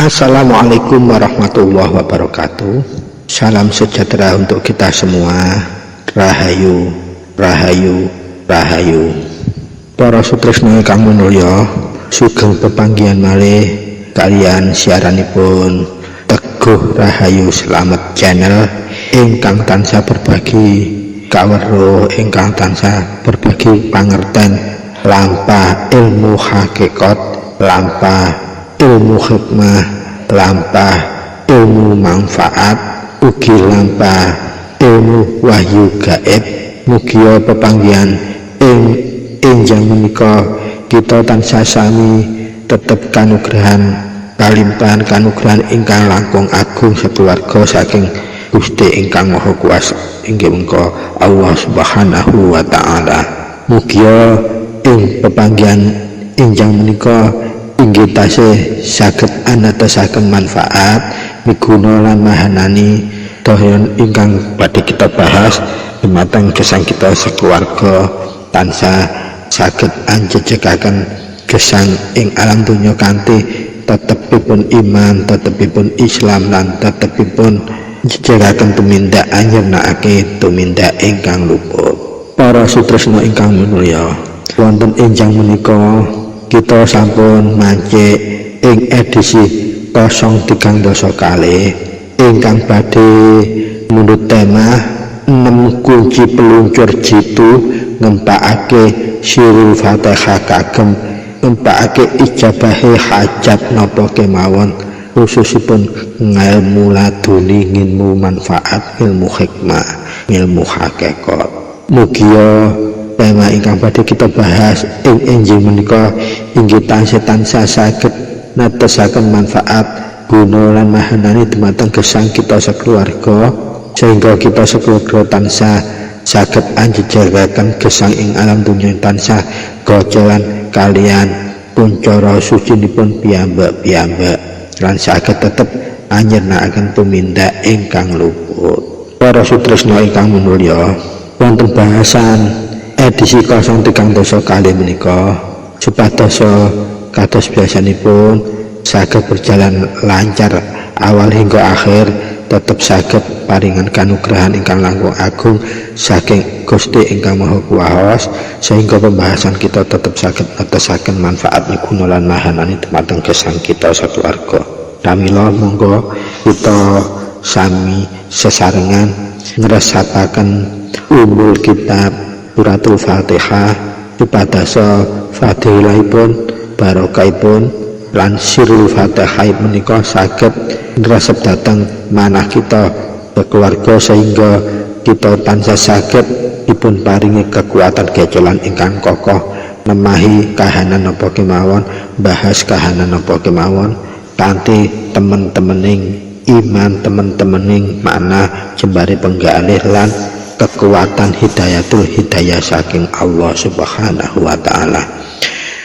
Assalamualaikum warahmatullahi wabarakatuh. Salam sejahtera untuk kita semua. Rahayu, rahayu, rahayu. Para sutresna ingkang minulya, sugeng pepanggihan malih kalian siaranipun Teguh Rahayu Slamet Channel ingkang tansah berbagi kaweruh, ingkang tansah berbagi pangerten lampah ilmu hakikat, lampah ilmu hikmah, lampah ilmu manfaat, ugi lampah ilmu wahyu gaib. Mugia pepanggihan enjang menika kita tansah sami tetep kanugrahan kalimpahan kanugrahan ingkang langkung agung sekeluarga saking Gusti ingkang Maha Kuwasa inggih menika Allah Subhanahu wa taala. Mugia ing pepanggihan enjang menika inggih tasih saged anatosaken manfaat miguna lan mahanani dahayan ingkang badhe kita bahas dumateng gesang kita sekeluarga tansah saged anjejegaken gesang ing alam donya kanthi tetepipun iman, tetepipun Islam lan tetepipun njejegaken tumindak anyernakake tumindak ingkang luput. Para sutresna ingkang minulya, wonten enjang menika kita sampun mancik ing edisi 030 kali ingkang badhe mundhut tema 6 kunci peluncur jitu ngempakake sirul Fatihah kagem ngempakake ijabahe hajat napa kemawon, khususipun ngilmu laduni, ilmu manfaat, ilmu hikmah, ilmu hakikat. Mugia tema ingkang badhe kita bahas ing enjing menika inggih tansah saged natosaken manfaat guna lan mahanani dumateng gesang kita sekeluarga, sehingga kita sekeluarga tansah saged anjejegaken gesang ing alam dunya tansah gocelan kalian puncara sucinipun piyambak-piyambak lan saged tetep anyernakaken tumindak ingkang luput. Para sutresna ingkang minulya, wonten bahasan edisi 030 kali menika supados kados biasanipun saged berjalan lancar awal hingga akhir, tetap saged paringan kanugrahan ingkang langkung agung saking Gusti ingkang Maha Kuwasa, sehingga pembahasan kita tetap saged natosaken manfaat miguna lan mahanani dumateng gesang kita sakeluarga. Pramila monggo kita sami sesarengan ngresapaken umul kitab suratul Fatihah supados fadilahipun, barokahipun lan sirul Fatihah menika saged ngresep dhateng manah kita keluarga, sehingga kita tansah saged dipun paringi kekuatan gejolan ingkang kokoh nemahi kahanan napa kemawon, bahas kahanan napa kemawon kanthi temen-temening iman, temen-temening makna jembare penggalih lan kekuatan hidayatul hidayah saking Allah Subhanahu wa taala.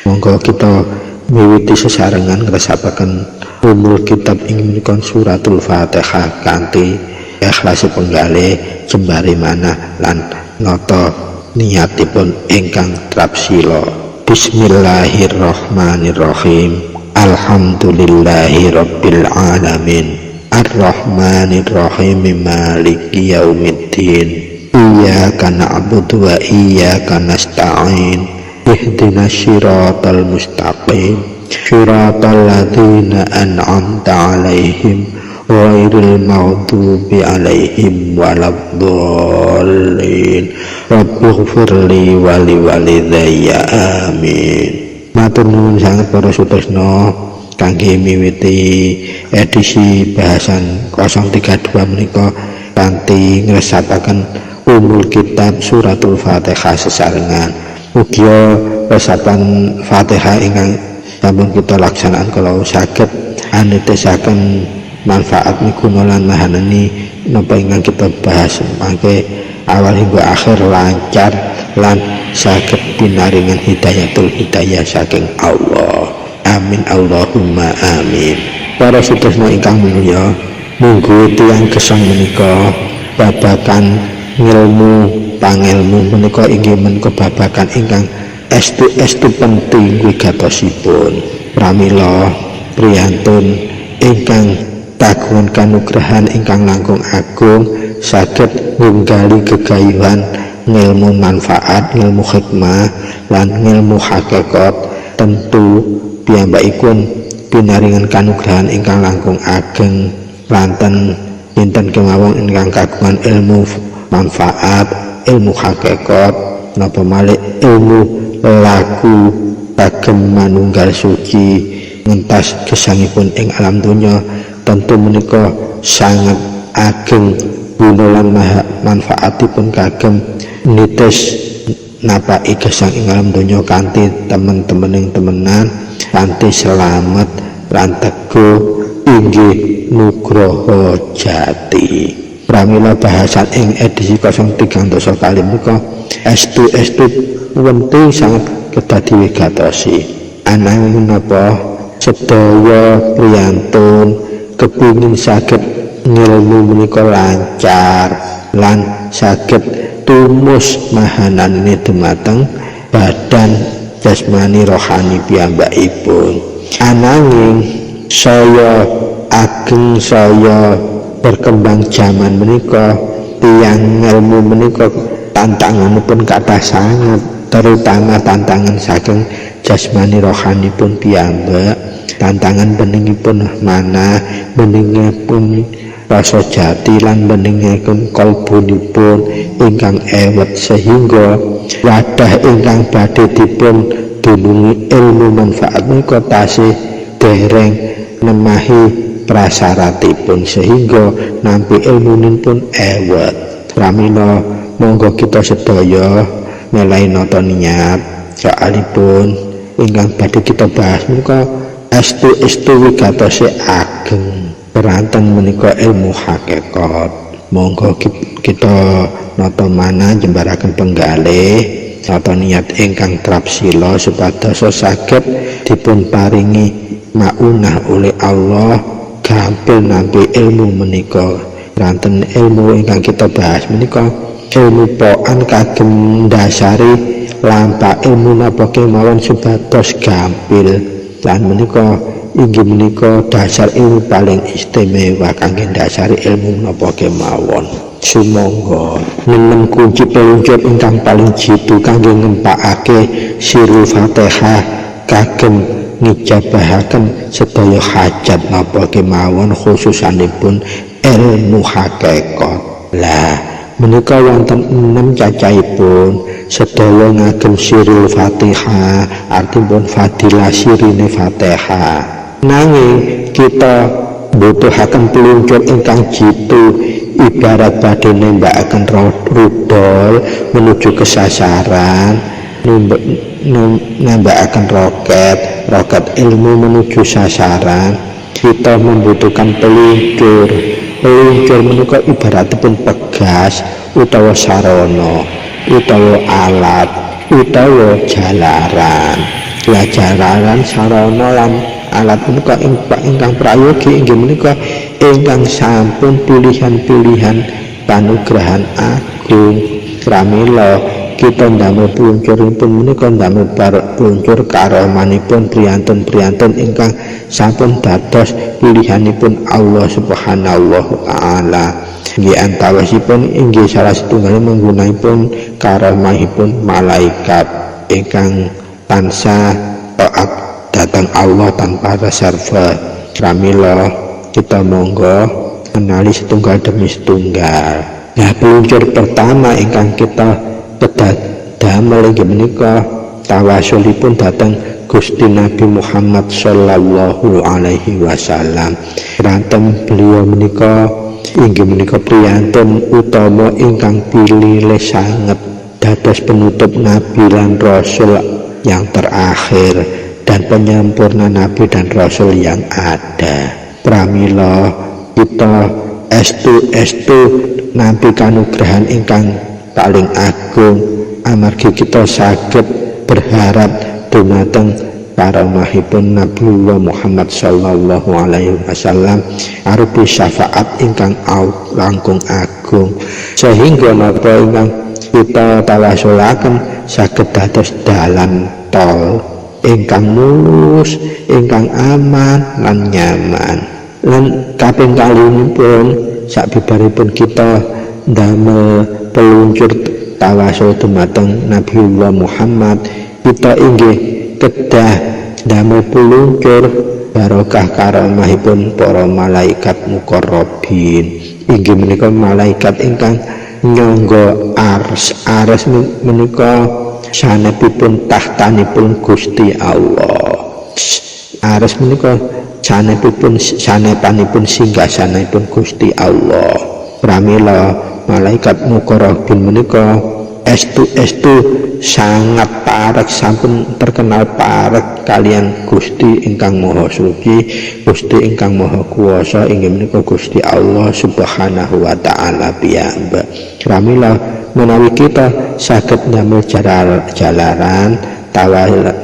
Monggo kita miwiti sesarengan ngresapaken umul kitab ing menika suratul Fatihah kanthi ikhlas penggalih jembare manah lan nata niatipun ingkang trapsila. Bismillahirrahmanirrahim. Alhamdulillahi rabbil alamin. Ar-Rahmanir-Rahim. Maliki yaumiddin. Iyyaka na'budu wa iyyaka nasta'in. Ihdinas siratal mustaqim. Siratal ladzina an'amta 'alaihim ghairil maghdubi 'alaihim waladdallin. Rabbighfirli wa liwalidayya amin. Matur nuwun sanget para sutresna kangge miwiti edisi bahasan 032 menika kanthi ngresapaken umul kitab suratul Fatihah sesarengan. Mugia resapan Fatihah ingkang sampun kita laksanaan kalau saged anitesaken manfaat miguna lan mahanani napa ingkang kita bahas mangke awal hingga akhir lancar lan saged pinaringan hidayatul hidayah saking Allah. Amin Allahumma amin. Para sutresna ingkang minulya, munggu tiyang gesang menika babakan ngilmu pangelmu menika inggih menika babakan ingkang estu penting wigatosipun. Pramila priyantun ingkang kagungan kanugrahan ingkang langkung agung saged nggali gegayuhan ngilmu manfaat, ngilmu hikmah lan ngilmu hakikat. Tentu piyambakipun pinaringan kanugrahan ingkang langkung ageng lanten dinten kemawon ingkang kagungan ilmu manfaat, ilmu hakikat, napa malih ilmu laku kagem manunggal suci ngentas gesangipun ing alam donya. Tentu menika sangat ageng guna lan manfaatipun kagem nitis napaki gesang ing alam donya kanthi temen-temening temenan, kanthi selamat lan teguh inggih nugroho jati. Pramila bahasan ing edisi 03 kali menika estu penting sangat kedadi wigatosi. Ananging menapa sedaya priyantun kepingin saged ngilmu menika lancar lan saged tumus mahanane dumateng badan jasmani rohani piyambakipun. Ananging saya ageng saya berkembang zaman menika tiyang ilmu menika tantanganipun kathah sangat, terutama tantangan saking jasmani rohani pun piyambak, tantangan beningipun mana, beningipun rasa jati lan beningipun kalbunipun ingkang ewet, sehingga wadah ingkang badhe dipun dunungi ilmu manfaat menika tasih dereng nemahi prasaratipun sehingga nampi ilmunipun ewet. Pramila monggo kita sedaya melai nata niat soalipun ingkang badhe kita bahas menika estu wigatosi ageng peranten menika ilmu hakikat. Monggo kita nata mana jembaraken penggalih nata niat ingkang trapsila supados saged dipun paringi maunah oleh Allah gampil nampi ilmu menika. Ranten ilmu ingkang kita bahas menika ilmu poan kagem dasari lampa ilmu napa kemawon supados gampil lan menika inggih menika dasar ilmu paling istimewa kangge dasari ilmu napa kemawon. Sumangga nemen kunci peluncur ingkang paling jitu kangge ngempakake sirul Fatihah kagem ngijabahaken sedaya hajat napa kemawon khususanipun ilmu hakikat. Lah menika wonten 6 cacahipun sedaya ngagem sirul Fatihah, artipun fadilah sirine Fatihah. Nanging kita butuhaken peluncur ingkang jitu ibarat badhe nembakaken rudal menuju ke sasaran, nembakaken roket ilmu menuju sasaran. Kita membutuhkan peluncur menika ibaratipun pegas utawa sarana utawa alat utawa jalaran. Lah jalaran sarana lan alat menika ingkang prayogi inggih menika ingkang sampun pilihan-pilihan panugrahan agung. Pramila kita ndamel peluncuripun menika ndamel peluncur karomanipun priyantun-priyantun ingkang sampun dados pilihanipun Allah Subhanahu wa taala. Nggih antawasipun inggih salah setunggalipun menggunaipun karomahipun malaikat ingkang tansah taat datang Allah tanpa reserve. Pramila kita monggo menali setunggal demi setunggal. Nah, peluncur pertama ingkang kita damel inggih menika tawasulipun dhateng Gusti Nabi Muhammad sallallahu alaihi wasallam. Ranten beliau menika inggih menika priyantun utama ingkang pilih sanget dados penutup nabi lan rasul yang terakhir dan penyempurna nabi dan rasul yang ada. Pramila kita estu nampi kanugrahan ingkang paling agung amargi kita saged berharap dumateng karamahipun Nabiullah Muhammad sallallahu alaihi wasallam arupi syafaat ingkang langkung agung, sehingga napa ingkang kita tawasulaken saged dados dalan tol ingkang mulus, ingkang aman lan nyaman. lan kaping kalinipun sabibaripun kita ndamel peluncur tawasul dumateng Nabiullah Muhammad, kita inggih kedah damel peluncur barokah karamahipun para malaikat muqarrabin, inggih menika malaikat ingkang nyangga ars menika sanepipun tahtanipun Gusti Allah. Ars menika sanepanipun singgasanipun Gusti Allah. Pramila malaikat muqarrabin menika estu sangat parek, sampun terkenal parek kalian Gusti ingkang Maha Suci, Gusti ingkang Maha Kuwasa, inggih menika Gusti Allah Subhanahu wa taala piyambak. Pramila menawi kita saged ndamel jalaran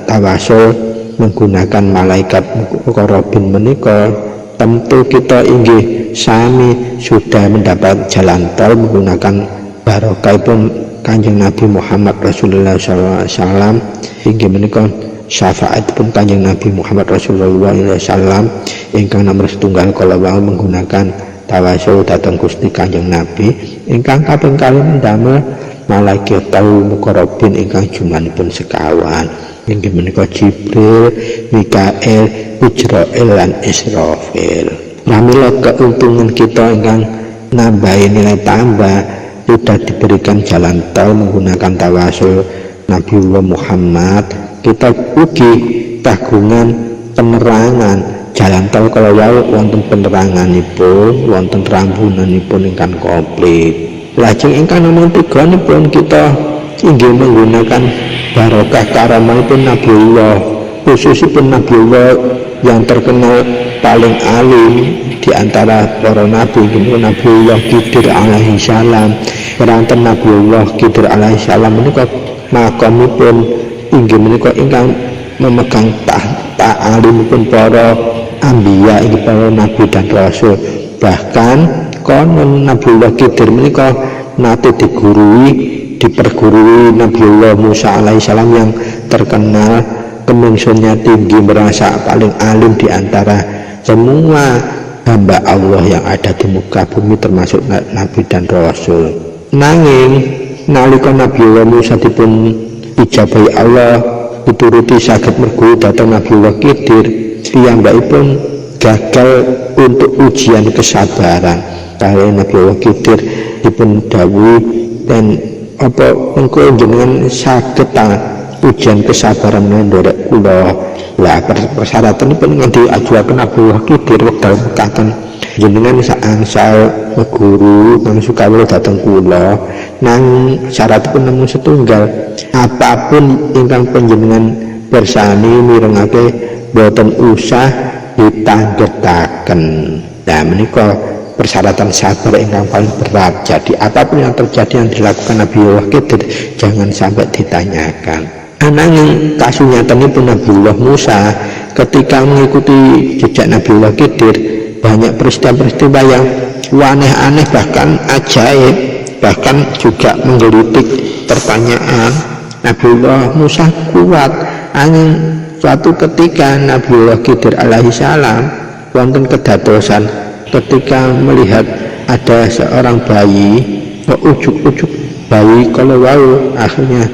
tawasul menggunakan malaikat muqarrabin menika, tentu kita inggih sami sudah mendapat jalan tol menggunakan barokahipun Kanjeng Nabi Muhammad Rasulullah SAW, inggih menika syafaatipun Kanjeng Nabi Muhammad Rasulullah SAW ingkang nomor setunggal kala wau menggunakan tawasul dhateng Gusti Kanjeng Nabi ingkang kaping kalih ndamel malaikatul muqarrabin ingkang jumlahipun sekawan, inggih menika Jibril, Mikail, Ijrail lan Israfil. Pramila keuntungan kita ingkang nambahi nilai tambah sudah diberikan jalan tol menggunakan tawasul Nabiullah Muhammad, kita ugi kagungan penerangan jalan tol kalau wau wonten peneranganipun, wonten rampunanipun ingkang komplit. Lajeng ingkang nomor 3 pun kita inggih menggunakan barokah karamahipun Nabiullah, khususipun Nabiullah yang terkenal paling alim di antara para nabi, Nabiullah Khidir alaihi salam. Keranten Nabiullah Khidir alaihi salam menika makamipun inggih menika ingkang memegang tahta alimipun para anbiya, inggih para nabi dan rasul. Bahkan konon Nabiullah Khidir menika nate dipergurui Nabiullah Musa alaihi salam yang terkenal kemungsunnya tinggi, merasa paling alim di antara semua hamba Allah yang ada di muka bumi termasuk nabi dan rasul. Nanging nalika Nabiullah Musa dipun ijabahi Allah dituruti saged merguru dhateng Nabiullah Khidir, piyambakipun gagal untuk ujian kesabaran. Kali Nabiullah Khidir dipun dawuhi, dan apa engko jenengan saged ujian kesabaran mendorek kula. Lah persyaratanipun ingkang diajuaken Nabiullah Khidir wekdal mekaten, jenengan sangsal meguru kang sukawula dhateng kula, nang syaratipun namung setunggal, apapun ingkang panjenengan bersani mirengake boten usah ditanggetaken. Nah menika persyaratan sabar ingkang paling berat. Jadi apapun yang terjadi yang dilakukan Nabiullah Khidir jangan sampai ditanyakan. Ananging kasunyatanipun Nabiullah Musa ketika mengikuti jejak Nabiullah Khidir, banyak peristiwa-peristiwa yang aneh-aneh bahkan ajaib, bahkan juga menggelitik pertanyaan. Nabiullah Musa kuat, angin suatu ketika Nabiullah Khidir alaihi salam wonten kedadosan ketika melihat ada seorang bayi, ujuk-ujuk bayi kalau wau akhirnya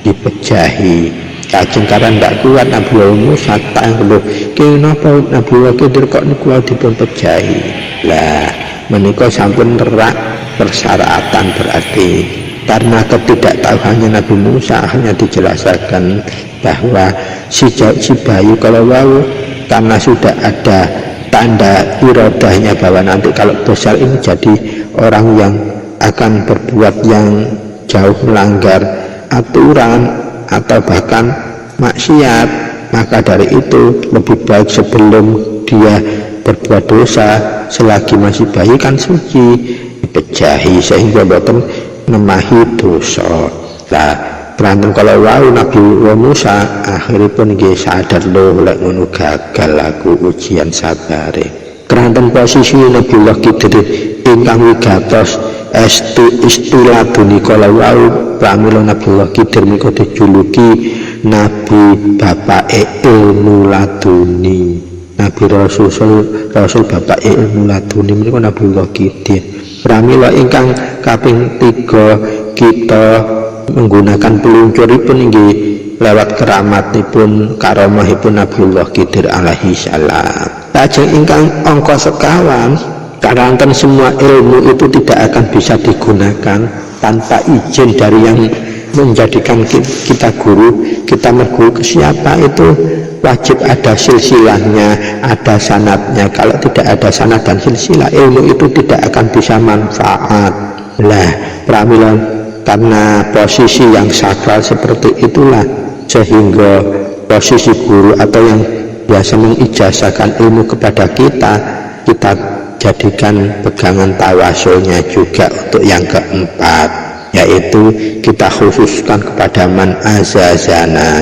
dipejahi. Kajeng karena tidak kuat Nabiullah Musa tangguh kenapa Nabiullah Khidir kok niku dipun pejahi. Lah menika sampun nerak persyaratan, berarti karena ketidaktahuannya Nabi Musa akhirnya dijelaskan bahwa si bayi kalau wau karena sudah ada tanda iradahnya bahwa nanti kalau besar ini jadi orang yang akan berbuat yang jauh melanggar aturan atau bahkan maksiat, maka dari itu lebih baik sebelum dia berbuat dosa selagi masih bayi kan suci dipejahi sehingga boten nemahi dosa. Nah berantem kalau wau Nabiullah Musa akhiripun nggih sadar lho lek ngono gagal aku ujian sabare. Keranten posisi Nabiullah Khidir ingkang wigatos istilah duni kala wau pramila Nabiullah Khidir menika dijuluki Nabi Bapak Ilmu Laduni. Nabi Rasul bapak ilmu laduni menika Nabiullah Khidir. Pramila ingkang kaping 3 kita menggunakan peluncuripun inggih lewat keramatipun karomahipun Nabiullah Khidir alaihi salam. Lajeng ingkang angka sekawan, karanten semua ilmu itu tidak akan bisa digunakan tanpa izin dari yang menjadikan kita guru. Kita berguru ke siapa itu wajib ada silsilahnya, ada sanadnya. Kalau tidak ada sanad dan silsilah, ilmu itu tidak akan bisa manfaat. Lah, pramila karena posisi yang sakral seperti itulah, sehingga posisi guru atau yang biasa mengijazahkan ilmu kepada kita jadikan pegangan tawasulnya juga untuk yang keempat, yaitu kita khususkan kepada man azazana,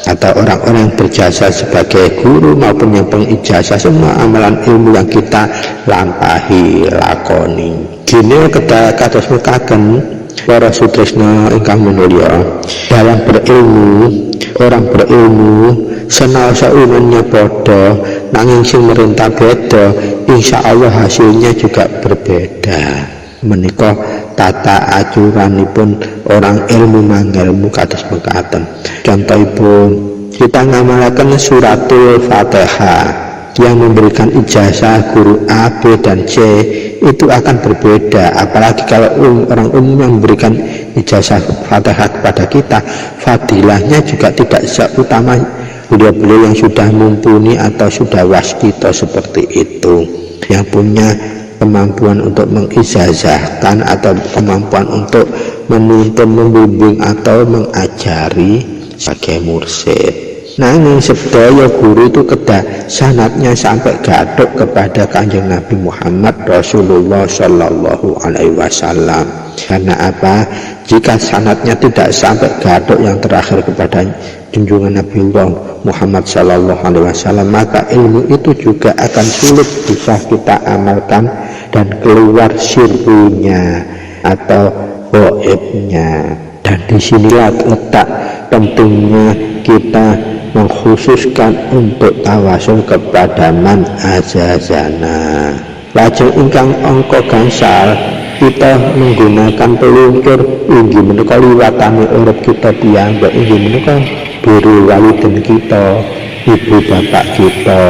atau orang-orang yang berjasa sebagai guru maupun yang pengijazah semua amalan ilmu yang kita lampahi lakoni. Gini kados mekaken para sutresna ingkang mulya, dalam berilmu orang berilmu senaosa umumnya padha nanging sing merintah beda, insya Allah hasilnya juga berbeda. Menika tata acuranipun orang ilmu mangelmu kados mekaten. Contohipun kita ngamalaken suratul Fatihah, yang memberikan ijazah guru A, B, dan C itu akan berbeda. Apalagi kalau orang umum yang memberikan ijazah Fatihah kepada kita, fadilahnya juga tidak seutama beliau-beliau yang sudah mumpuni atau sudah waskita seperti itu, yang punya kemampuan untuk mengijazahkan atau kemampuan untuk menuntun, membimbing atau mengajari sebagai mursyid. Nanging sedaya guru itu kedah sanadnya sampai gathuk kepada Kanjeng Nabi Muhammad Rasulullah Shallallahu Alaihi Wasallam. Karena apa? Jika sanadnya tidak sampai gathuk yang terakhir kepada junjungan Nabiullah Muhammad Shallallahu Alaihi Wasallam, maka ilmu itu juga akan sulit bisa kita amalkan dan keluar sirrunya atau goibnya. Dan disinilah letak pentingnya kita mengkhususkan untuk tawasul kepada man azazana. Lajeng ingkang angka gangsal, kita menggunakan peluncur inggih menika liwatane urip kita piyambak, inggih menika biru waliden kita, ibu bapak kita.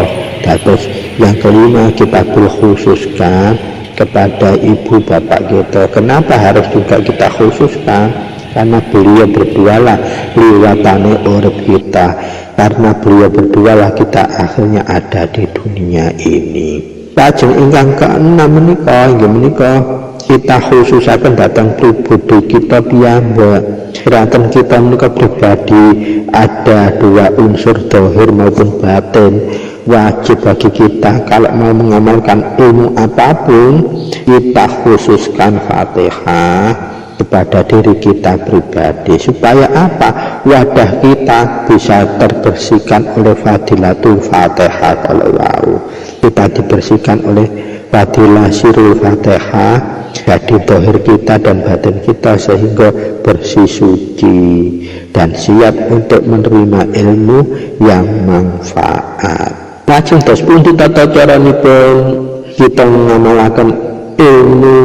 Terus yang kelima, kita berkhususkan kepada ibu bapak kita. Kenapa harus juga kita khususkan? Karena beliau berdualah liwatane urip kita. Karena beliau berdualah kita akhirnya ada di dunia ini. Lajeng ingkang keenam menika inggih menika kita khususaken datang pribadi kita piyambak. Ranten kita menika pribadi ada dua unsur zahir maupun batin. Wajib bagi kita kalau mau mengamalkan ilmu apapun, kita khususkan Fatihah kepada diri kita pribadi, supaya apa? Wadah kita bisa terbersihkan oleh fadilatul Fatihah. Kalau kita dibersihkan oleh fadilah sirul Fatihah, jadi zahir kita dan batin kita sehingga bersih suci dan siap untuk menerima ilmu yang manfaat. Lajeng tos pundi tata caranipun kita mengamalkan ilmu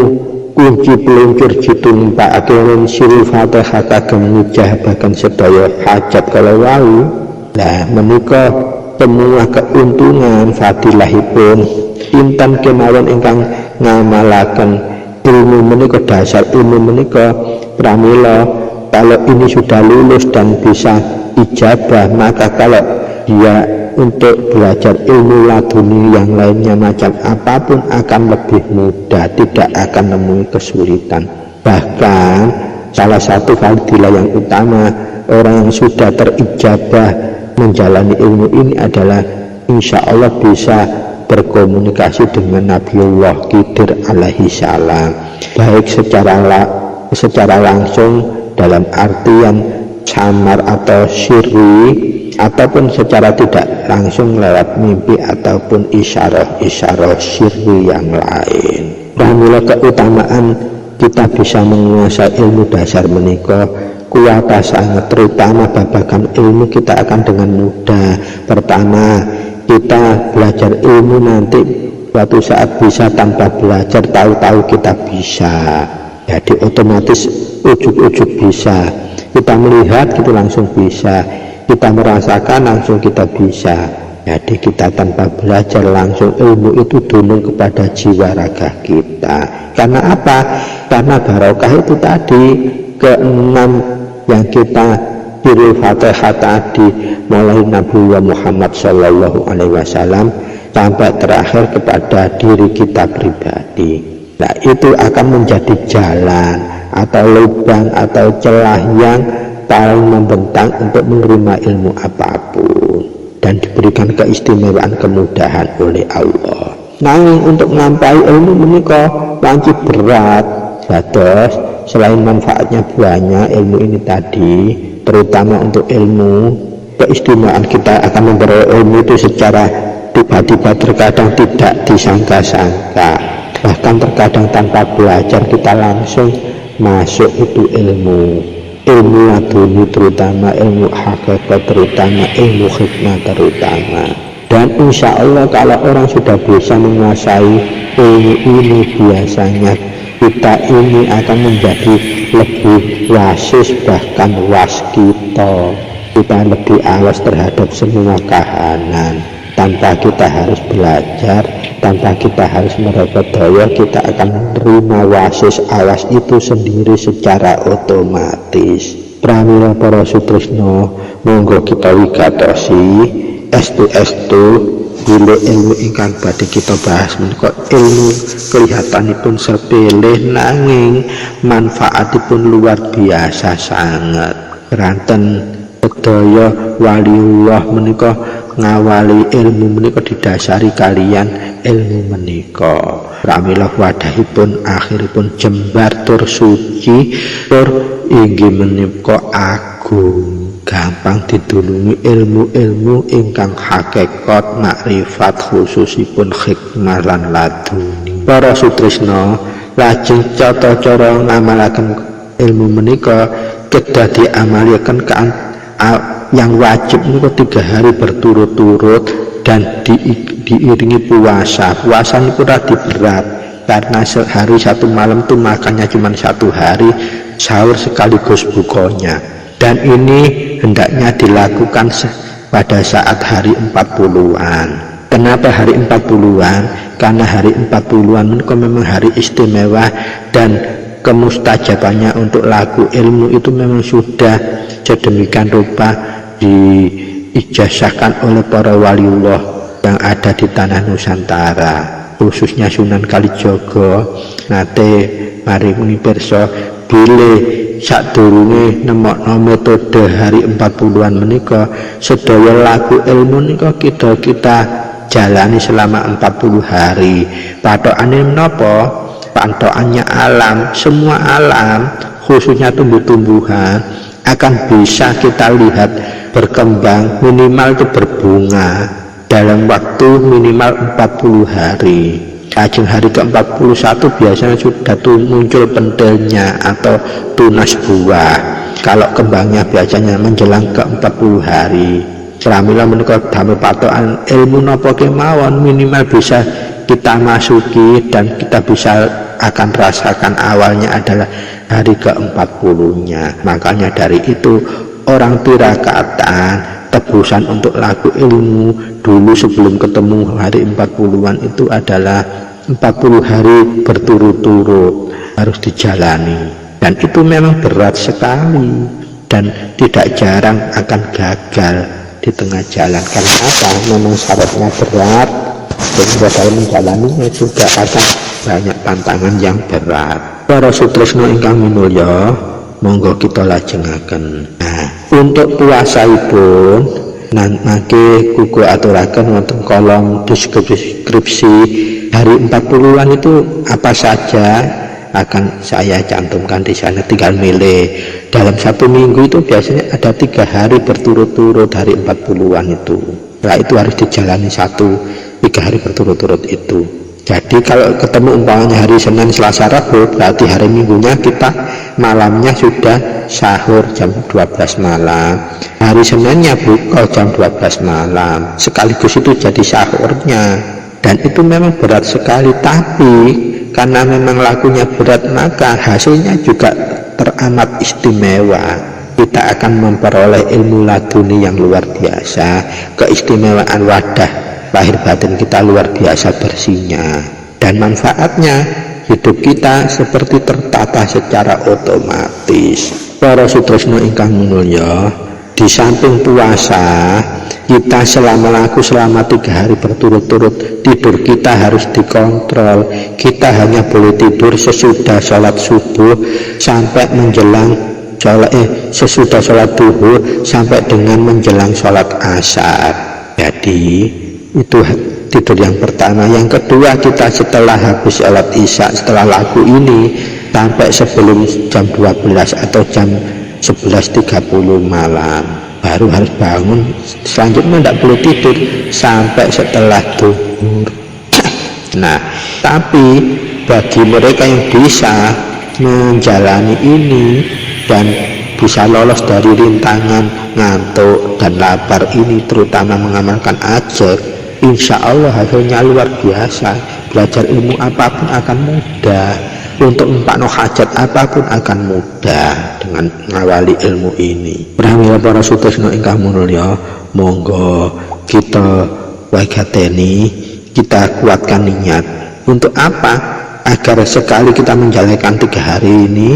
kunci peluncur ditumpakake lan sirul Fatihah kagem mujahabaken sedaya hajat kalau wau. Lah menika semua keuntungan fadilahipun intan kemawon ingkang ngamalaken ilmu menika, dasar ilmu menika pramila kalau ini sudah lulus dan bisa ijabah, maka kalau dia untuk belajar ilmu laduni yang lainnya macam apapun akan lebih mudah, tidak akan menemui kesulitan. Bahkan salah satu fadilah yang utama orang yang sudah terijabah menjalani ilmu ini adalah insya Allah bisa berkomunikasi dengan Nabiullah Khidir alaihi salam, baik secara langsung dalam artian samar atau sirri, ataupun secara tidak langsung lewat mimpi ataupun isyarah sirri yang lain. Pramila keutamaan kita bisa menguasai ilmu dasar menika kuwata sangat, terutama babagan ilmu kita akan dengan mudah. Pertama, kita belajar ilmu nanti suatu saat bisa tanpa belajar, tahu-tahu kita bisa. Jadi otomatis ujuk-ujuk bisa. Kita melihat gitu langsung bisa, kita merasakan langsung kita bisa. Jadi kita tanpa belajar langsung, ilmu itu dunung kepada jiwa raga kita. Karena apa? Karena barokah itu tadi, keenam yang kita Birul Fatihah tadi, mulai Nabi Muhammad Shallallahu Alaihi Wasallam sampai terakhir kepada diri kita pribadi. Nah, itu akan menjadi jalan atau lubang atau celah yang paling membentang untuk menerima ilmu apapun dan diberikan keistimewaan kemudahan oleh Allah. Namun untuk mengampai ilmu menika pancen berat. Dados selain manfaatnya banyak ilmu ini tadi, terutama untuk ilmu keistimewaan, kita akan memperoleh ilmu itu secara tiba-tiba, terkadang tidak disangka-sangka, bahkan terkadang tanpa belajar kita langsung masuk itu ilmu laduni, terutama ilmu hakikat, terutama ilmu hikmah terutama. Dan insya Allah kalau orang sudah bisa menguasai ilmu ini, biasanya kita ini akan menjadi lebih wasis, bahkan kita lebih awas terhadap semua kahanan. Tanpa kita harus belajar, tanpa kita harus merebut daya, kita akan menerima wasis awas itu sendiri secara otomatis. Pramila para sutresna, monggo kita wigatosi estu bila ilmu ingkang badhe kita bahas menika ilmu kelihatanipun sepele nanging manfaatipun luar biasa sangat. Keranten sedaya waliullah menika ngawali ilmu menika didasari kalian ilmu menika. Pramilah wadahipun akhiripun jembar tur suci tur inggih menika agung, gampang ditulungi ilmu-ilmu ingkang hakikat makrifat khususipun hikmah lan laduni. Para sutresna, lajeng tata cara ngamalaken ilmu menika kedah diamaliaken yang wajib menika 3 hari berturut-turut dan diiringi puasa. Puasa niku rada berat karena sehari 1 malam tuh makannya cuma 1 hari, sahur sekaligus bukanya. Dan ini hendaknya dilakukan pada saat hari 40-an. Kenapa hari 40-an? Karena hari 40-an menika memang hari istimewa dan kemustajabannya untuk laku ilmu itu memang sudah sedemikian rupa diijazahkan oleh para waliullah yang ada di tanah Nusantara, khususnya Sunan Kalijaga. Nate mari muni pirsa bilih sadurunge nemokno metode hari 40-an menika sedaya laku ilmu menika kita jalani selama 40 hari. Patokane menapa? Patokannya alam, semua alam khususnya tumbuh-tumbuhan akan bisa kita lihat berkembang, minimal itu berbunga dalam waktu minimal 40 hari. Ajeng hari ke-41 biasanya sudah muncul pentilnya atau tunas buah. Kalau kembangnya biasanya menjelang ke-40 hari. Pramila menika damel patokan ilmu napa kemawon minimal bisa kita masuki dan kita bisa akan rasakan awalnya adalah hari ke-40-nya. Makanya dari itu orang tirakatan tebusan untuk laku ilmu dulu sebelum ketemu hari 40-an itu adalah 40 hari berturut-turut harus dijalani, dan itu memang berat sekali dan tidak jarang akan gagal di tengah jalan. Karena apa? Memang syaratnya berat, sehingga dalam menjalaninya juga akan banyak tantangan yang berat. Para sutresna ingkang minulya, monggo kita lajengaken. Nah, untuk puasaipun nanti kuku aturaken wonten kolom deskripsi hari 40-an itu apa saja akan saya cantumkan di sana, tinggal milih. Dalam 1 minggu itu biasanya ada 3 hari berturut-turut hari 40-an itu. Nah, itu harus dijalani 3 hari berturut-turut itu. Jadi kalau ketemu umpamanya hari Senin, Selasa, Rabu, berarti hari Minggunya kita malamnya sudah sahur jam 12 malam, hari Seninnya buka jam 12 malam, sekaligus itu jadi sahurnya. Dan itu memang berat sekali, tapi karena memang lakunya berat maka hasilnya juga teramat istimewa. Kita akan memperoleh ilmu laduni yang luar biasa, keistimewaan wadah lahir batin kita luar biasa bersihnya, dan manfaatnya hidup kita seperti tertata secara otomatis. Para sutresna ingkang mulya, di samping puasa kita selama 3 hari berturut-turut, tidur kita harus dikontrol. Kita hanya boleh tidur sesudah sholat subuh sampai menjelang sesudah sholat duhur sampai dengan menjelang sholat asar. Jadi itu tidur yang pertama. Yang kedua, kita setelah habis sholat isya, setelah lagu ini sampai sebelum jam 12 atau jam 11.30 malam baru harus bangun. Selanjutnya tidak boleh tidur sampai setelah duhur. Nah, tapi bagi mereka yang bisa menjalani ini dan bisa lolos dari rintangan ngantuk dan lapar ini, terutama mengamalkan ajak, insya Allah hasilnya luar biasa. Belajar ilmu apapun akan mudah, untuk mempakno hajat apapun akan mudah dengan mengawali ilmu ini. Pramila para sutresna ingkang mulya, monggo kita wagateni, kita kuatkan niat. Untuk apa? Agar sekali kita menjalankan 3 hari ini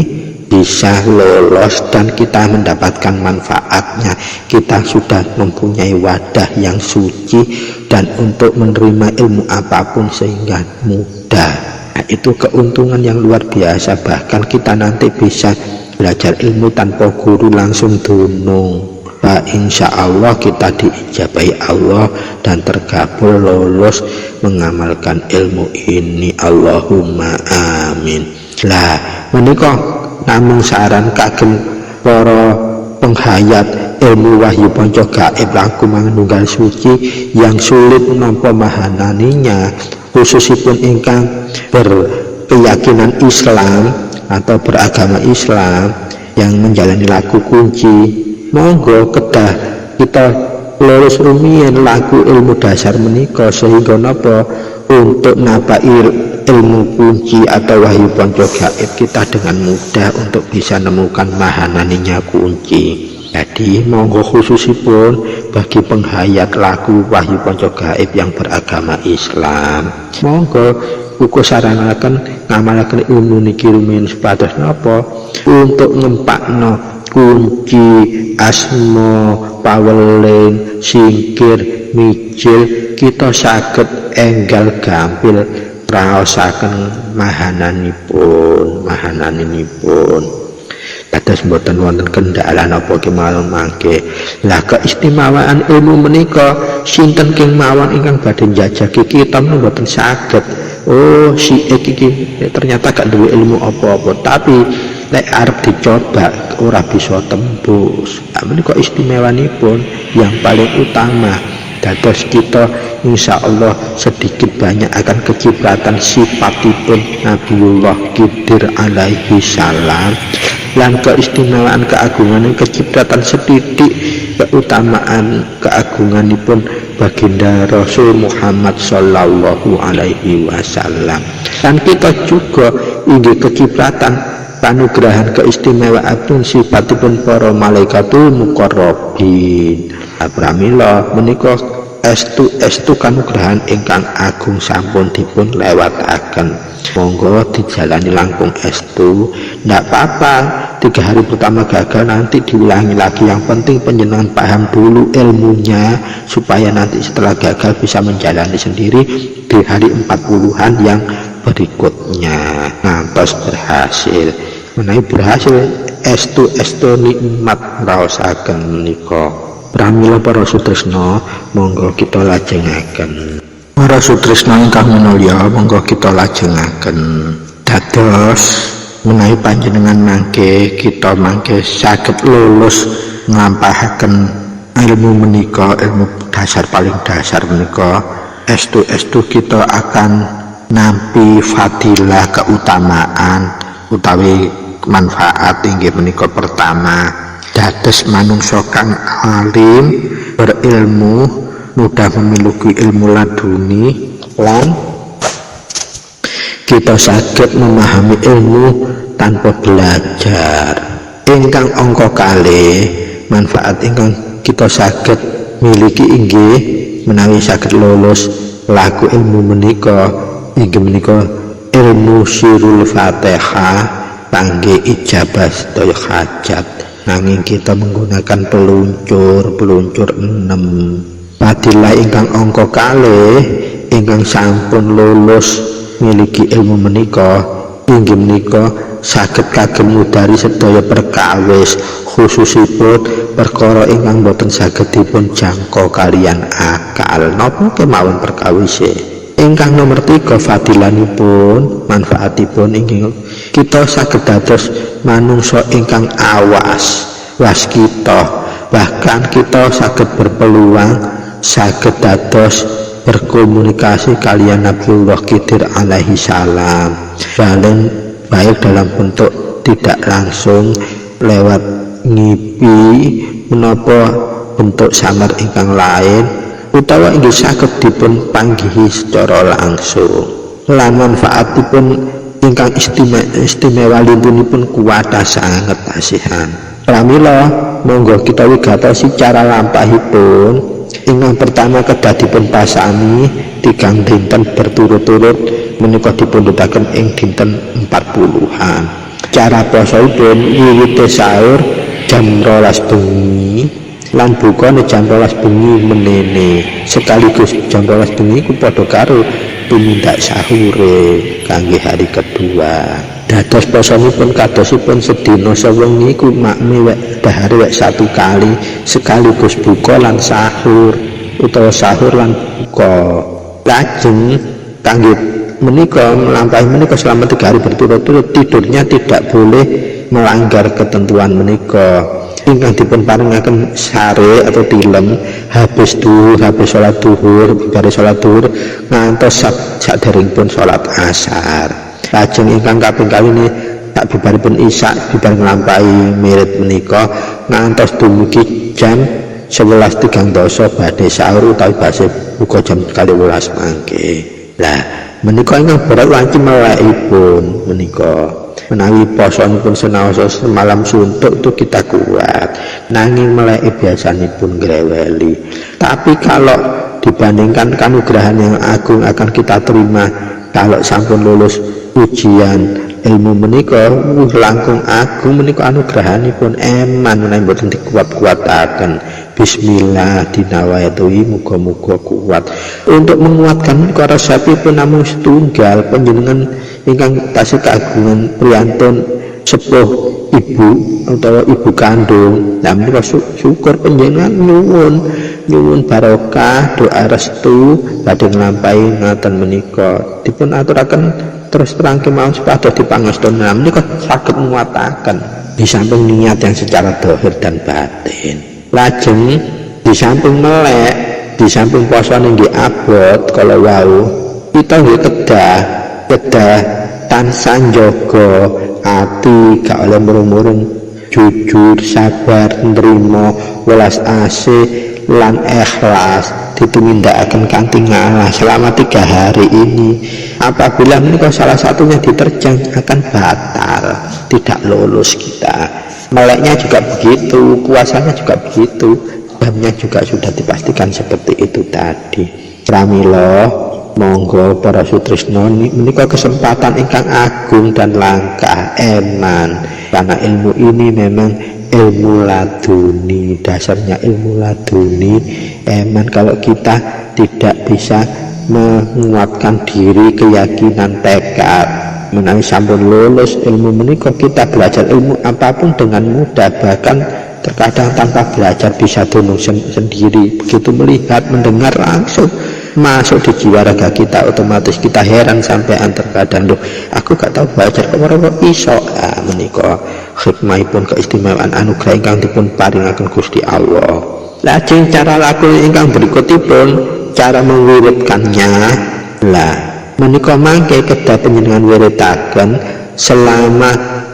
bisa lolos dan kita mendapatkan manfaatnya. Kita sudah mempunyai wadah yang suci dan untuk menerima ilmu apapun sehingga mudah. Nah, itu keuntungan yang luar biasa. Bahkan kita nanti bisa belajar ilmu tanpa guru, langsung dunung. Nah, insya Allah kita diijabahi Allah dan terkabul lolos mengamalkan ilmu ini. Allahumma amin. Lah menika namung saran kagem para penghayat ilmu wahyu panca gaib langkung manunggal suci yang sulit nampa mahananinya, khususipun ingkang berkeyakinan Islam atau beragama Islam yang menjalani laku kunci. Monggo kedah kita lurus rumiyin laku ilmu dasar menika sehingga napa untuk napai ilmu kunci atau wahyu panca gaib kita dengan mudah untuk bisa menemukan mahananinya kunci. Jadi monggo khususipun bagi penghayat laku wahyu panca gaib yang beragama Islam, monggo uga saranaken ngamalaken ilmu niki rumiyin supados napa untuk ngempakno kunci, asma, paweling, singkir, mijil kita saged enggal gampil raosaken mahananipun. Dados mboten wonten kendala napa kemawon mangke. Lah keistimewaan ilmu menika sinten kemawon ingkang badhe njajaki kita mboten saged. Oh, si iki ternyata gak duwe ilmu apa-apa, tapi nek arep dicoba ora bisa tembus. Nah, menika istimewanipun yang paling utama. Dados kita insya Allah sedikit banyak akan kecipratan sifatipun Nabiullah Khidir alaihi salam, lan keistimewaan keagungan kecipratan setitik keutamaan keagunganipun baginda Rasul Muhammad sallallahu alaihi wasallam. Dan kita juga inggih kecipratan panugrahan keistimewaan sifatipun para malaikatul muqarrabin. Pramila menika estu kanugrahan ingkang agung sampun dipun lewataken. Monggo dijalani langkung estu, ndak apa-apa 3 hari pertama gagal nanti diulangi lagi. Yang penting panjenengan paham dulu ilmunya supaya nanti setelah gagal bisa menjalani sendiri di hari 40-an yang berikutnya ngantos berhasil. Menawi berhasil estu nikmat raosaken menika. Pramila para sutresna, monggo kita lajengaken. Para sutresna ingkang minulya, monggo kita lajengaken. Dados menawi panjenengan mangke kita mangke saged lulus nglampahaken ilmu menika, ilmu dasar paling dasar menika, estu kita akan nampi fadilah keutamaan utawi manfaat inggih menika pertama dados manungsa kang alim berilmu mudah memiliki ilmu laduni lan kita saged memahami ilmu tanpa belajar. Ingkang angka kalih manfaat ingkang kita saged miliki inggih menawi saged lulus laku ilmu menika inggih menika ilmu sirul Fatihah kangge ijabah sedaya hajat. Nanging kita menggunakan peluncur 6. Fadilah ingkang angka kalih ingkang sampun lulus miliki ilmu menika inggih menika saged kagem ngudari sedaya perkawis khususipun perkara ingkang boten saged dipun jangka kalian akal napa kemawon perkawise. Ingkang nomor 3 fadilanipun manfaatipun inggih kita saged dados manungsa ingkang awas waskita, bahkan kita saged berpeluang saged dados berkomunikasi kalian Nabiullah Khidir alaihi salam baik dalam bentuk tidak langsung lewat ngipi menapa bentuk samar ingkang lain utawa inggih saged dipun panggihi secara langsung. Lan manfaatipun ingkang istimewa limpunipun kuwata sanget asihan. Pramila monggo kita wigatosi cara lampahipun. Ingkang pertama kedah dipun pasani 3 dinten berturut-turut menika dipundhutaken ing dinten 40-an. Cara posoipun wiwit sahur jam 12 bengi lan bukane jam 12 bengi menene sekaligus jam 12 bengi ku padha karo tumindak sahure kangge hari kedua. Dados posanipun kadosipun sedina sewengi ku makmi wek dahare wek 1 kali sekaligus buka lan sahur utawa sahur lan buka. Lajeng kangge menika melampahi menika selama 3 hari berturut-turut tidurnya tidak boleh melanggar ketentuan menika. Ingkang dipun paringaken sare atau tilem habis salat duhur bari salat duhur ngantos saderengipun salat asar. Lajeng ingkang kaping kalih tak bibaripun isya bibar nglampahi mirit menika ngantos dumugi jam 11.30 badhe sahur utawi badhe buka jam 12 mangke. Lah menika ingkang berat wanci melekipun menika menawi posanipun senaosa semalam suntuk itu kita kuat, nanging meleki biasanipun greweli. Tapi kalau dibandingkan kanugrahan yang agung akan kita terima kalau sampun lulus ujian ilmu menika langkung agung menika anugrahanipun eman menawi boten dikuat-kuataken. Bismillah dinawaitu muga-muga kuat. Untuk menguatkan menika resepipun namung setunggal panjenengan ingkang tasih kagungan priyantun sepuh ibu utawa ibu kandung. Lah menika syukur panjenengan nyuwun barokah doa restu badhe nglampahi ngaten menika dipun aturaken terus terang kemawon supados dipangestun menika saged nguataken di samping niat yang secara zahir dan batin. Lajeng di samping melek di samping posone nggih abot kalau wau kita nggih kedah tansah njaga ati gak oleh murung-murung jujur sabar nrimo welas asih lan ikhlas ditindakaken kanthi ngalah selama 3 hari ini. Apabila menika salah satunya diterjang akan batal, tidak lulus kita. Meleknya juga begitu, puasanya juga begitu, jamnya juga sudah dipastikan seperti itu tadi. Pramila monggo para sutrisno menika kesempatan ingkang agung dan langka eman karena ilmu ini memang ilmu laduni, dasarnya ilmu laduni eman. Kalau kita tidak bisa menguatkan diri, keyakinan, tekad menawi sampun lulus ilmu menika kita belajar ilmu apapun dengan mudah, bahkan terkadang tanpa belajar bisa dunung sendiri. Begitu melihat mendengar langsung masuk di jiwa raga kita, otomatis kita heran sampean terkadang loh aku gak tahu belajar kok iso. Menika hikmahipun keistimewaan anugerah ingkang dipun paringaken Gusti Allah. Lajeng cara laku ingkang berikutipun cara mewiridkannya. Lah menika mangke kedah panjenengan wiritaken selama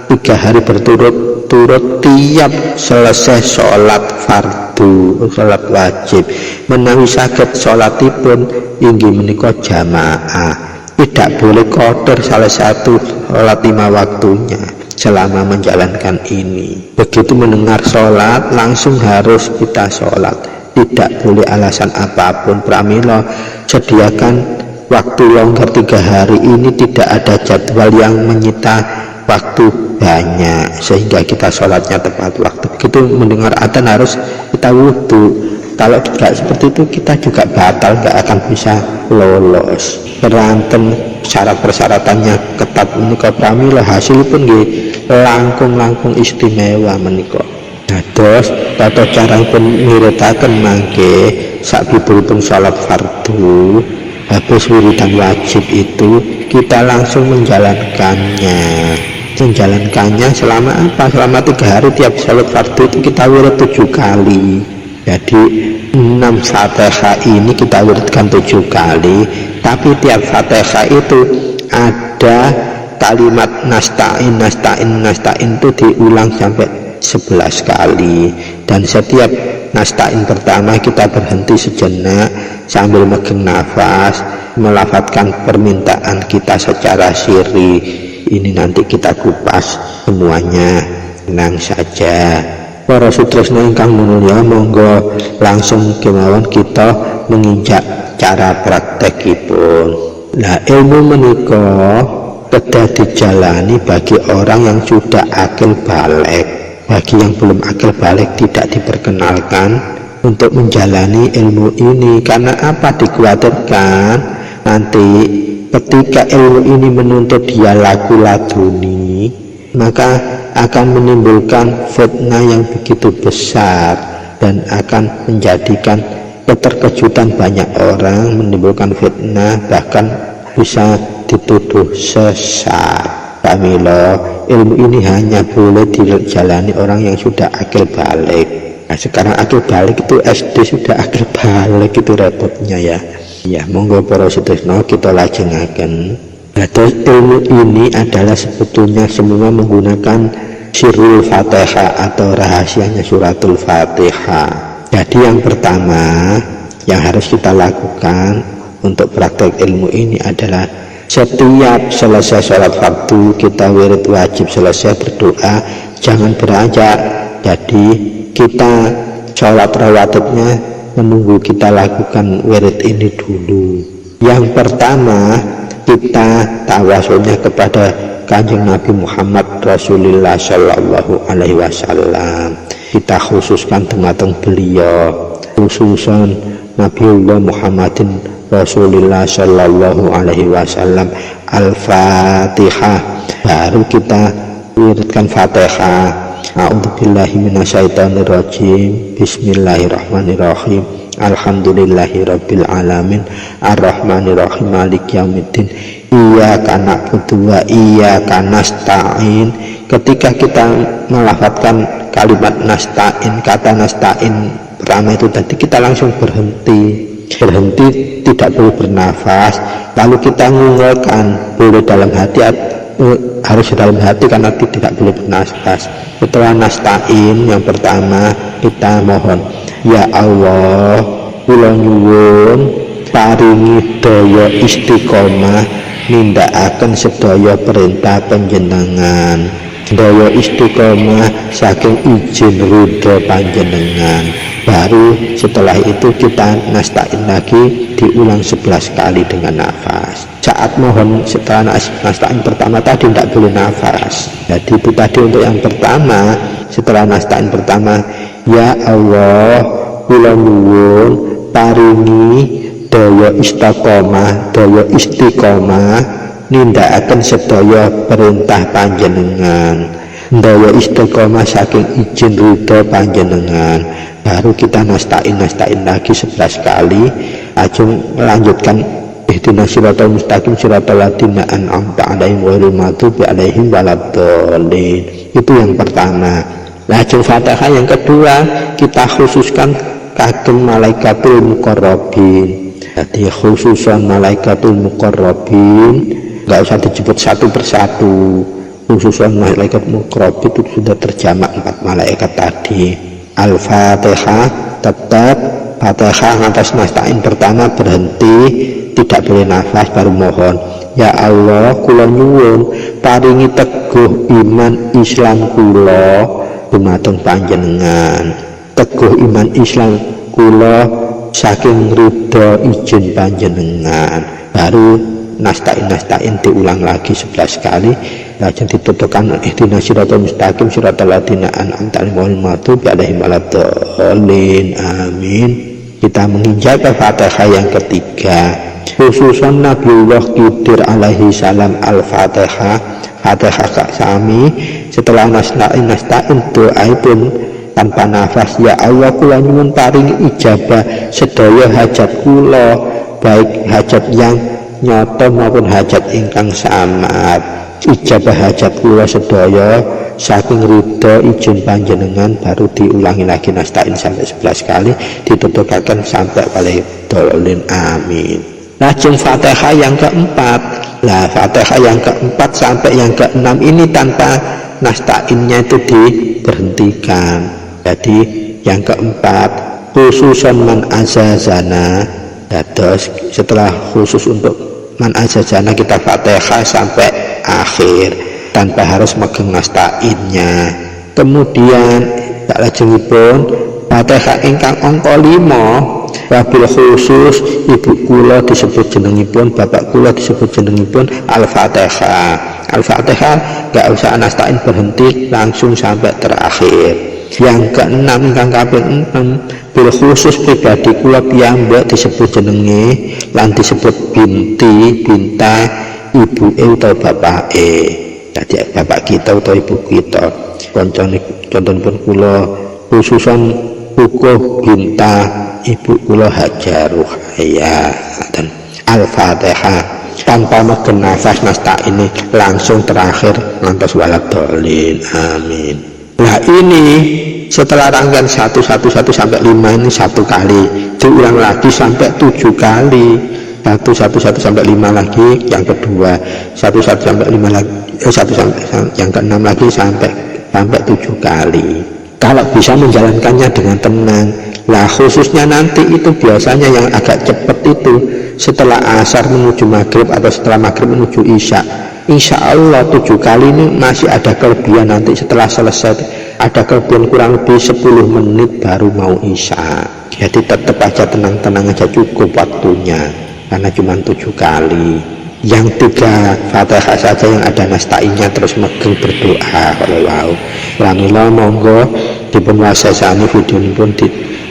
3 hari berturut-turut tiap selesai sholat fardu, sholat wajib. Menawi saged sholatipun inggih menika jamaah, tidak boleh kotor salah satu sholat 5 waktunya selama menjalankan ini. Begitu mendengar sholat langsung harus kita sholat, tidak boleh alasan apapun. Pramila sediakan waktu longgar 3 hari ini, tidak ada jadwal yang menyita waktu banyak sehingga kita sholatnya tepat waktu. Begitu mendengar adzan harus kita wudhu. Kalau tidak seperti itu kita juga batal, nggak akan bisa lolos. Berantem syarat persyaratannya ketat menika pramila hasilipun nggih langkung istimewa menika. Dados tata caripun miritaken mangke sakbibulipun salat fardu habis wiridan wajib itu kita langsung menjalankannya selama apa? Selama 3 hari tiap salat fardu itu kita wirid 7 kali. Jadi 6 Fatihah ini kita wiridkan 7 kali, tapi tiap Fatihah itu ada kalimat nasta'in itu diulang sampai 11 kali. Dan setiap nasta'in pertama kita berhenti sejenak sambil megang nafas, melafadzkan permintaan kita secara sirri. Ini nanti kita kupas semuanya, tenang saja. Para sutresna ingkang mulya, monggo langsung kemawon kita menginjak cara praktekipun. Nah, ilmu menika kedah dijalani bagi orang yang sudah akil balik. Bagi yang belum akil balik tidak diperkenalkan untuk menjalani ilmu ini. Karena apa? Dikhawatirkan nanti ketika ilmu ini menuntut dia laku laduni, maka akan menimbulkan fitnah yang begitu besar dan akan menjadikan keterkejutan banyak orang, menimbulkan fitnah, bahkan bisa dituduh sesat. Pramila ilmu ini hanya boleh dijalani orang yang sudah akil balik. Nah, sekarang akil balik itu SD sudah akil balik, itu repotnya ya. Ya, monggo para sutresna kita lajengaken. Dados ilmu ini adalah sebetulnya semua menggunakan sirrul Fatihah atau rahasianya suratul Fatihah. Jadi yang pertama yang harus kita lakukan untuk praktek ilmu ini adalah setiap selesai sholat fardu kita wirid wajib selesai berdoa, jangan beranjak. Jadi kita sholat rawatibnya menunggu kita lakukan wirid ini dulu. Yang pertama kita tawasulnya kepada Kanjeng Nabi Muhammad Rasulullah Shallallahu Alaihi Wasallam. Kita khususkan temateng beliau, khususan Nabiullah Muhammadin Rasulullah Shallallahu Alaihi Wasallam. Al-Fatihah, baru kita wiridkan Fatihah. A'udzubillahi minasyaitonirrajim. Bismillahirrahmanirrahim. Alhamdulillahirabbil alamin arrahmanirrahim maliki yaumiddin iyyaka na'budu wa iyyaka nasta'in. Ketika kita melafadzkan kalimat nasta'in, kata nasta'in pertama itu tadi, kita langsung berhenti, tidak boleh bernafas, lalu kita ngungolkan, boleh dalam hati, harus dalam hati karena tidak boleh bernafas. Setelah nasta'in yang pertama kita mohon, ya Allah, kula nyuwun paringi daya istiqomah nindakaken sedaya perintah panjenengan, daya istiqomah saking izin ridho panjenengan. Baru setelah itu kita nasta'in lagi, diulang 11 kali dengan nafas. Saat mohon setelah nasta'in pertama tadi tidak boleh nafas. Jadi itu tadi untuk yang pertama. Setelah nasta'in pertama, ya Allah, kula nyuwun paringi daya istiqomah nindakaken sedaya perintah panjenengan, daya istiqomah saking izin ridho panjenengan. Baru kita nasta'in lagi 11 kali. Ajeng melanjutkan ihdinas siratal mustaqim siratal ladzina an'amta 'alaihim ghairil maghdubi 'alaihim waladdallin. Itu yang pertama. Lajeng Fatihah yang kedua kita khususkan kagem malaikatul muqarrabin. Jadi khususan malaikatul muqarrabin nggak usah disebut satu persatu, khususan malaikat muqarrabin itu sudah terjamak 4 malaikat tadi. Al-Fatihah tetap Fatihah atas nasta'in pertama berhenti, tidak boleh nafas baru mohon. Ya Allah, kula nyuwun paringi teguh iman Islam kula dumateng panjenengan. Teguh iman Islam kula saking ridho izin panjenengan. Baru nasta'in diulang lagi 11 kali, lajeng ditutukan ihdinas siratal mustaqim siratal ladzina an'amta 'alaihim waladdallin. Amin. Kita menginjak ke Fatihah yang ketiga. Khususan Nabiullah Khidir alaihi salam Al-Fatihah, Fatihah kak sami setelah nasta'in doa pun tanpa nafas. Ya Allah, kula nyuwun paring ijabah sedaya hajat kula, baik hajat yang nyata maupun hajat ingkang samad. Ijabah hajat kula sedaya saking ridho izin panjenengan. Baru diulangi lagi nasta'in sampai 11 kali, ditutupakan sampai waladdallin. Amin. Lajeng Fatihah yang keempat. Nah, Fatihah yang keempat sampai yang keenam ini tanpa nasta'innya itu diberhentikan. Jadi yang keempat khususan man azazana. Terus setelah khusus untuk man azazana kita Fatihah sampai akhir tanpa harus megang nasta'innya. Kemudian tak lajengipun Fatihah ingkang angka 5. Wabil khusus ibu kula disebut jenengipun, bapak kula disebut jenengipun Al-Fatihah. Al-Fatihah gak usah nasta'in berhenti, langsung sampai terakhir. Yang keenam ingkang kaping 6 bil khusus pribadi kula piyambak disebut jenenge lan disebut binta ibu atau bapak jadi bapak kita atau ibu kita. Contohipun kula khususan buku binta ibu kula Hajaruh ya. Dan Al-Fatihah tanpa megen nafas nasta'in ini langsung terakhir lantas waladdallin. Amin. Nah ini setelah rangkaian 1 sampai 5 ini 1 kali, diulang lagi sampai 7 kali. 1 sampai 5 lagi yang kedua, 1 sampai 5 lagi, 1 sampai yang ke-6 lagi sampai 7 kali. Kalau bisa menjalankannya dengan tenang. Nah khususnya nanti itu biasanya yang agak cepat itu setelah asar menuju maghrib atau setelah maghrib menuju isya. Insya Allah 7 kali ini masih ada kelebihan. Nanti setelah selesai ada kelebihan kurang lebih 10 menit baru mau isya. Jadi tetap aja tenang-tenang aja, cukup waktunya karena cuma 7 kali. Yang 3 Fatihah saja yang ada nasta'innya terus megang berdoa. Kalau wow lamila monggo dipun wasesani video ini pun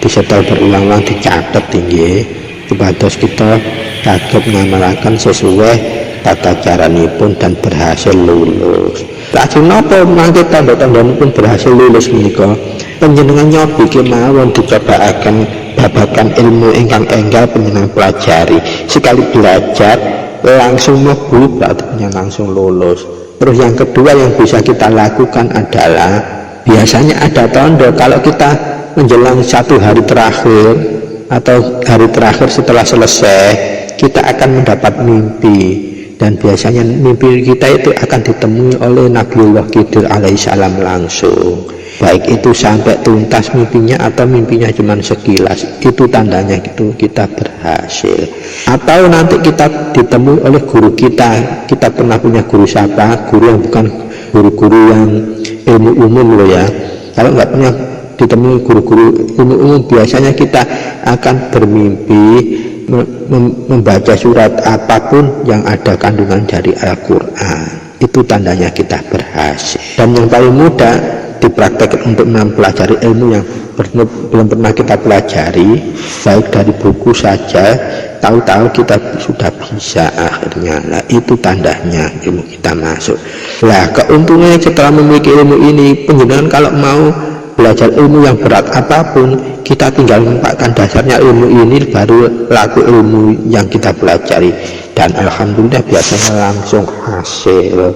disetel berulang-ulang, dicatat tinggi kebados kita catat ngamalkan sesuai tata caranipun dan berhasil lulus. Lajeng napa mangke tanda-tandanipun berhasil lulus menika? Panjenengan nyobi kemawon dicobaaken babagan ilmu ingkang enggal panjenengan pelajari. Sekali belajar langsung mlebu berarti langsung lulus. Terus yang kedua yang bisa kita lakukan adalah biasanya ada tanda kalau kita menjelang 1 hari terakhir atau hari terakhir setelah selesai kita akan mendapat mimpi, dan biasanya mimpi kita itu akan ditemui oleh Nabiullah Khidir alaihissalam langsung, baik itu sampai tuntas mimpinya atau mimpinya cuma sekilas. Itu tandanya itu kita berhasil. Atau nanti kita ditemui oleh guru kita pernah punya guru siapa, guru yang bukan guru-guru yang ilmu umum loh ya. Kalau nggak pernah ditemui guru-guru ilmu umum, biasanya kita akan bermimpi membaca surat apapun yang ada kandungan dari Al-Quran. Itu tandanya kita berhasil. Dan yang paling mudah dipraktekkan untuk mempelajari ilmu yang belum pernah kita pelajari, baik dari buku saja, tahu-tahu kita sudah bisa akhirnya. Nah itu tandanya ilmu kita masuk. Nah keuntungannya setelah memiliki ilmu ini, penjenengan kalau mau belajar ilmu yang berat apapun, kita tinggal menempatkan dasarnya ilmu ini, baru laku ilmu yang kita pelajari, dan alhamdulillah biasanya langsung hasil.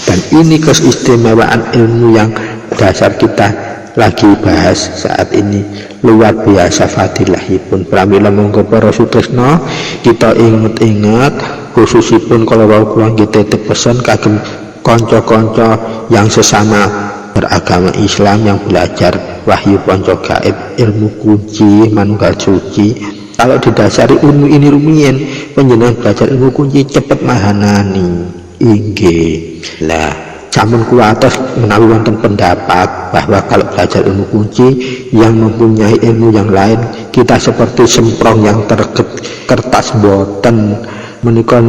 Dan ini keistimewaan ilmu yang dasar kita lagi bahas saat ini luar biasa fadilahipun. Pramila monggo para sutresna kita inget-inget khususipun kalau wau kula titip pesan kagem kanca-kanca yang sesama beragama Islam yang belajar wahyu panca gaib, ilmu kunci manunggal suci. Kalau didasari ilmu ini rumiyin panjenengan belajar ilmu kunci cepet mahanani inggih. Lah sampun kula atos menawi wonten pendapat bahwa kalau belajar ilmu kunci yang mempunyai ilmu yang lain kita seperti semprong yang kertas boten menika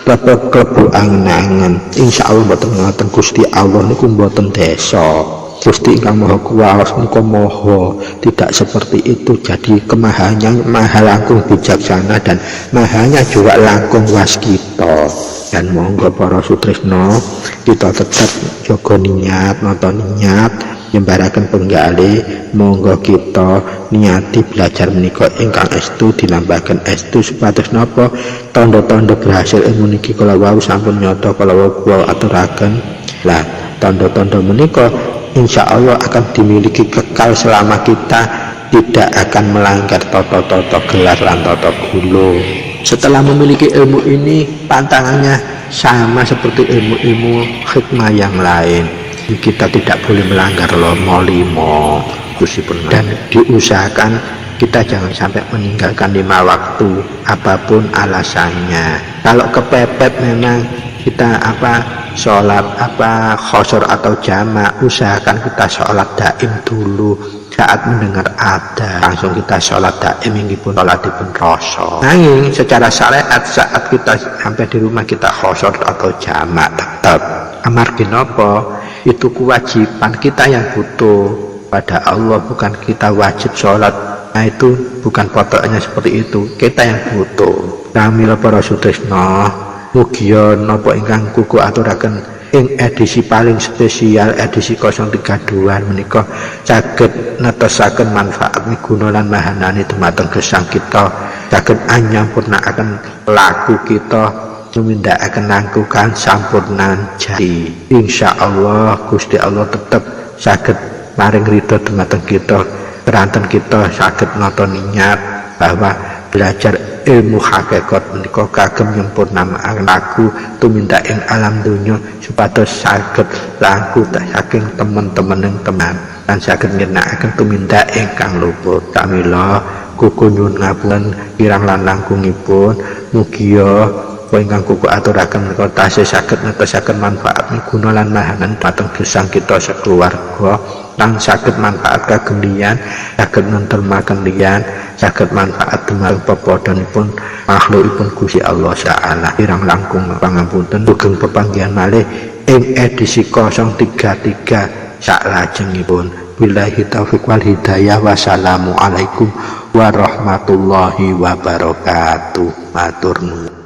klebu angen-angen. Insyaallah mboten ngoten, Gusti Allah niku mboten desa. Gusti ingkang Maha Kuwasa niku maha tidak seperti itu. Jadi kemahannya maha langkung bijaksana dan mahanya juga langkung waskita. Dan monggo para sutresna kita tetap jaga niat, nata niat nyembaraken penggalih. Monggo kita niati belajar menika ingkang estu dilambahaken estu supados napa tanda-tanda berhasil ilmu niki kala wau sampun nyata kala wau kula aturaken. Lah tanda-tanda menika insyaallah akan dimiliki kekal selama kita tidak akan melanggar tata-tata gelar lan tata gulu. Setelah memiliki ilmu ini pantangannya sama seperti ilmu-ilmu hikmah yang lain. Kita tidak boleh melanggar limo dan diusahakan kita jangan sampai meninggalkan 5 waktu apapun alasannya. Kalau kepepet memang kita sholat khosor atau jamak, usahakan kita sholat daim dulu. Saat mendengar ada langsung kita sholat daim pun sholat dipun rasa. Nanging secara syariat saat kita sampai di rumah kita khosor atau jamak tetap amargi napa itu kewajiban kita yang butuh pada Allah, bukan kita wajib sholat. Nah itu bukan pokoknya seperti itu, kita yang butuh. Pramila para sutresna mugia napa ingkang kuku aturaken ing edisi paling spesial edisi 032 menika saged netesaken manfaat miguna lan mahanani dumateng gesang kita, saged anyampurnakaken laku kita tumindakaken langkung sampurnan jati. Insyaallah Gusti Allah tetep saged maring ridho dumateng kita keranten kita saged nata niat bahwa belajar ilmu hakikat menika kagem nyempurnakaken laku tumindak ing alam donya supados saged langkung saking teman-teman teman lan saged ngenakaken tumindak ingkang luput. Pramila kuku nyuwun ngapunten kirang lan langkungipun mugia ingkang kuku aturaken menika tasih saged netesaken manfaat miguna lan mahanan dhateng gesang kita sekeluarga lan saged manfaat kagem liyan, saged nentremaken liyan, saged manfaat dumateng pepadhanipun makhlukipun Gusti Allah Ta'ala. Kirang langkung pangapunten sugeng pepanggihan malih ing edisi 033 saklajengipun. Billahi taufiq wal hidayah. Wassalamualaikum warahmatullahi wabarakatuh. Matur nuwun.